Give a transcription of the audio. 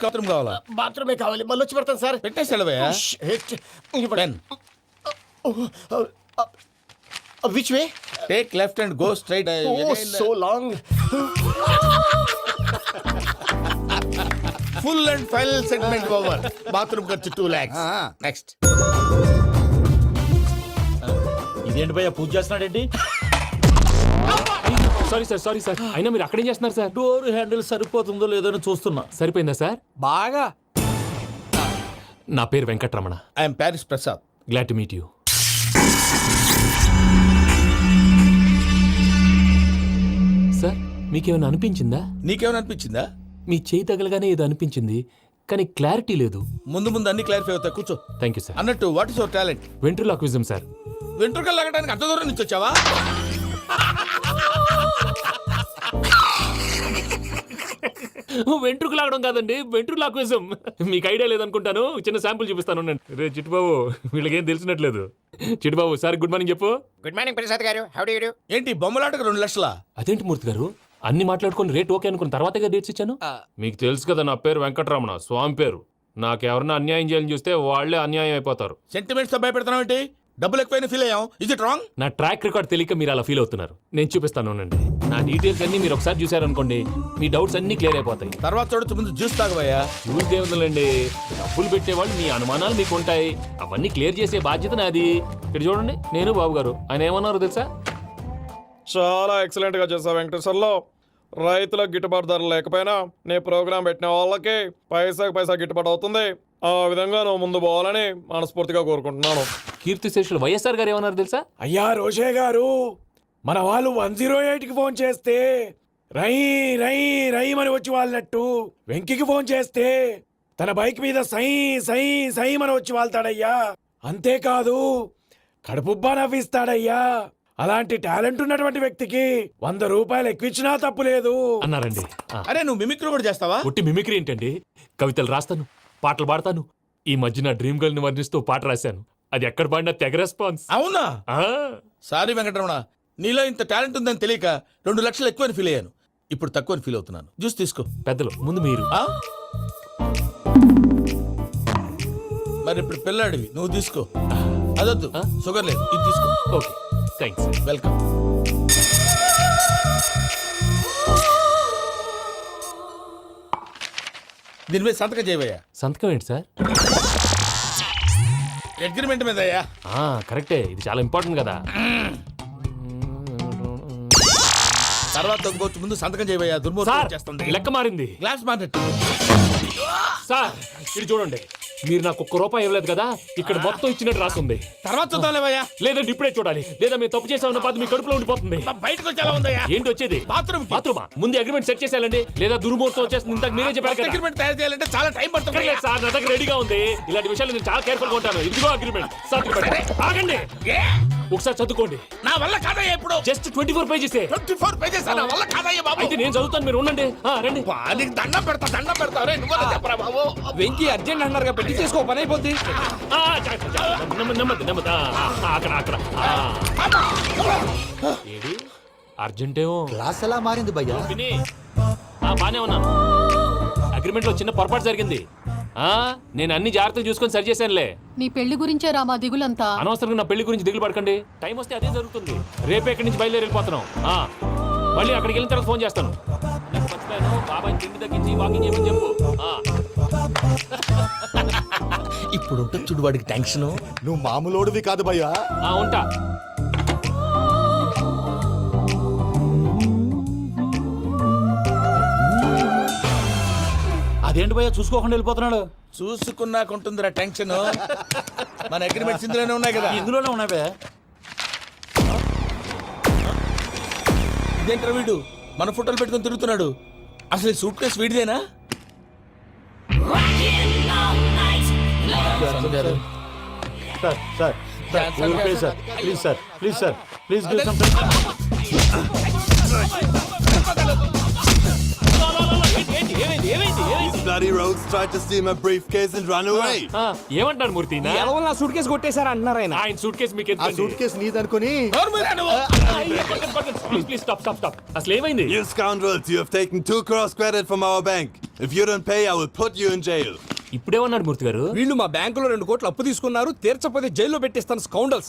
Bathroom కావాలా? బాత్రూమే కావాలి, మళ్ళీ వచ్చి పెడతాను సార్. పెట్టేసి వెళ్ళవయ్యా. Which way? Take left and go straight. So long. Full and final segment over. Bathroom ఖర్చు 2 lakhs. నెక్స్ట్. ఇదేంటి భయ్యా పూజ చేస్తున్నాడేంటి? సారీ సార్ అయినా మీరు అక్కడేం చేస్తున్నారు సార్? డోర్ హ్యాండిల్ సరిపోతుందో లేదో అని చూస్తున్నా. సరిపోయిందా సార్? బాగా. నా పేరు Venkatramana. I'm Paris Prasad. Glad to meet you. Sir మీకేమైనా అనిపించిందా? నీకేమైనా అనిపించిందా? మీ చేయి తగలగానే ఏదో అనిపించింది, కానీ క్లారిటీ లేదు. ముందు ముందు అన్ని క్లారిఫై అవుతాయి, కూర్చో. Thank you sir. అన్నట్టు what is your talent? Ventriloquism sir. వెంట్రుకలు లాగడానికి అంత దూరం నుంచి వచ్చావా? వెంట్రుకు లాగడం కాదండి, వెంట్రులాక్విజం. మీకు ఐడియా లేదనుకుంటాను, చిన్న శాంపుల్ చూపిస్తాను. రే చిట్టుబాబు, వీళ్ళకేం తెలిసినట్లేదు. చిట్టుబాబు సార్ గుడ్ మార్నింగ్ చెప్పు. Good morning Prasad garu, how do you do? ఏంటి బొమ్మలాటకు 2 లక్షలా? అదేంటి మూర్తి గారు, అన్ని మాట్లాడుకుని రేట్ ఓకే అనుకున్న తర్వాతగా డేట్స్ ఇచ్చాను. మీకు తెలుసు కదా నా పేరు వెంకటరమణ, స్వామి పేరు. నాకెవరన్నా అన్యాయం చేయాలని చూస్తే వాళ్లే అన్యాయం అయిపోతారు. సెంటిమెంట్స్ తో భయపెడతావు ఏంటి? డబ్బులు ఎక్కువైనా ఫీల్ అయ్యాం. Is it wrong? నా ట్రాక్ రికార్డ్ తెలియక మీరు అలా ఫీల్ అవుతున్నారు. నేను చూపిస్తాను అండి. నా డీటెయిల్స్ అన్ని మీరు ఒకసారి చూసారనుకోండి, మీ డౌట్స్ అన్ని క్లియర్ అయిపోతాయి. తర్వాత చూడొచ్చు, ముందు జ్యూస్ తాగబోయా. చూస్తే ఉందండి, డబ్బులు పెట్టేవాళ్ళు మీ అనుమానాలు మీకు ఉంటాయి, అవన్నీ క్లియర్ చేసే బాధ్యత నాది. ఇక్కడ చూడండి, నేను బాబు గారు. ఆయన ఏమన్నారో తెలుసా? చాలా ఎక్సలెంట్ గా చేసావు వెంకటేశ్వర్లో. రైతులకు గిట్టుబాటు ధర లేకపోయినా నీ ప్రోగ్రాం పెట్టిన వాళ్ళకి పైసాకి పైసా గిట్టుబాటు అవుతుంది. ఆ విధంగా నువ్వు ముందు పోవాలని మనస్ఫూర్తిగా కోరుకుంటున్నాను. కీర్తి శేషులు వైఎస్ఆర్ గారు ఏమన్నారు తెలుసా? అయ్యా రోషే గారు, మన వాళ్ళు 108కి ఫోన్ చేస్తే రై రై రైమని వచ్చి వాళ్ళనట్టు, వెంకికి ఫోన్ చేస్తే తన బైక్ మీద సై సై సైమని వచ్చి వాళ్తాడయ్యా. అంతేకాదు కడుపుబ్బా నవ్విస్తాడయ్యా. అలాంటి టాలెంట్ ఉన్నటువంటి వ్యక్తికి 100 రూపాయలు ఎక్కువిచ్చినా తప్పు లేదు అన్నారండి. అరే నువ్వు మిమిక్రీ కూడా చేస్తావా? పుట్టి మిమిక్రీ ఏంటండి? కవితలు రాస్తాను, పాటలు పాడతాను. ఈ మధ్య నా డ్రీమ్ గర్ల్ ని వర్ణిస్తూ పాట రాశాను. అది ఎక్కడ పాడినా తెగ రెస్పాన్స్. అవునా? ఆ, సారీ వెంకటరమణ, నీలో ఇంత టాలెంట్ ఉందని తెలియక 2 లక్షలు ఎక్కువని ఫీల్ అయ్యాను. ఇప్పుడు తక్కువని ఫీల్ అవుతున్నాను. జ్యూస్ తీసుకో. పెద్దలు ముందు మీరు. ఆ? మరి ఇప్పుడు పిల్లాడివి, నువ్వు తీసుకో. అదొద్దు, షుగర్ లేదు, ఇది తీసుకో. Okay thanks. వెల్కమ్. దీని మీద సంతకం చేయవయ్యా. సంతకం ఏంటి సార్? అగ్రిమెంట్ మీద అయ్యా. కరెక్టే, ఇది చాలా ఇంపార్టెంట్ కదా. తర్వాత తగ్గుకోవచ్చు, ముందు సంతకం చేయవయ్యా. దుర్మోహం చేస్తుంది. లెక్క మారింది. Glass market. సార్ ఇది చూడండి, మీరు నాకు ₹1 ఇవ్వలేదు కదా, ఇక్కడ మొత్తం ఇచ్చినట్టు రాస్తుంది. తర్వాత చూద్దాంలేవయ్యా. లేదంటే ఇప్పుడే చూడాలి, లేదా మీరు తప్పు చేసామన్న బాధ మీ కడుపులో ఉండిపోతుంది. బయటకు వచ్చేలా ఉందయ్యా. ఏంటి వచ్చేది? బాత్రూమా? ముందు అగ్రిమెంట్ సెట్ చేసేయాలండి, లేదా దుర్మూర్తం వచ్చేస్తుంది. ఇంతకు మీరే చెప్పారు కదా. అగ్రిమెంట్ తయారు చేయాలంటే చాలా టైం పడుతుంది. లేదు సార్, నా దగ్గర రెడీగా ఉంది. ఇలాంటి విషయాలు నేను చాలా కేర్ఫుల్ గా ఉంటాను. ఇదిగో అగ్రిమెంట్. ఆగండి, ఒకసారి చదువుకోండి. నా వల్ల కాదయ్యా. ఇప్పుడు జస్ట్ 24 పేజెస్. 24 పేజెస్ నా వల్ల కాదయ్యా బాబు. అయితే నేను చదువుతాను, మీరు ఉండండి. రండి. నీకు దండం పెడతా. రే నువ్వు చెప్పరా బాబు. వెంకీ అర్జెంట్ అన్నారుగా, పెట్టి చేసుకో, పని అయిపోద్ది. నెమ్మది. అక్కడ ఏడి అర్జెంటేమో. క్లాస్ ఎలా మారింది భయ్యా? బానే ఉన్నాను. అగ్రిమెంట్ లో చిన్న పొరపాటు జరిగింది. నేను అన్ని జాగ్రత్తలు చూసుకొని సరి చేశానులే. నీ పెళ్లి గురించే రామా దిగులంతా. అనవసరంగా నా పెళ్లి గురించి దిగులు పడకండి. టైం వస్తే అదే జరుగుతుంది. రేపే ఇక్కడి నుంచి బయలుదేరి వెళ్ళిపోతున్నాం. మళ్ళీ అక్కడికి వెళ్ళిన తర్వాత ఫోన్ చేస్తాను. బాబాయ్ తిండి తగ్గించి వాకింగ్ చేయమని చెప్పు. ఇప్పుడు ఉంటుంది చూడు వాడికి టెన్షన్. నువ్వు మామూలోడివి కాదు భయ్యా. ఉంటా. అదేంటి భయ్యా చూసుకోకుండా వెళ్ళిపోతున్నాడు? చూసుకున్నాకుంటుందిరా టెన్షన్. మన అగ్రిమెంట్స్ ఇందులోనే ఉన్నాయి కదా. ఇందులోనే ఉన్నాయి భయ్యా. ఇదేంట్రా వీడు మన ఫోటోలు పెట్టుకొని తిరుగుతున్నాడు? అసలు సూట్ కేసు వీడిదేనా? ప్లీజ్ ఏంటి ఏమైంది ఏమైంది ఏమైంది These bloody rogues tried to steal my briefcase and run away. ఆ, ఏమంటారు మూర్తి నా? ఎలవల్ నా సూట్ కేసు కొట్టేశారు అంటున్నారు ఆయన ఆయన సూట్ కేసు మీకు ఆ సూట్ కేసు నీదనుకుని please please stop stop stop అసలు ఏమైంది You scoundrels, you have taken 2 crores credit from our bank. If you don't pay, I will put you in jail. ఇప్పుడేమన్నాడు మూర్తి గారు వీళ్ళు మా బ్యాంకులో 2 కోట్లు అప్పు తీసుకున్నారు తీర్చపోతే జైల్లో పెట్టిస్తాను స్కౌండల్స్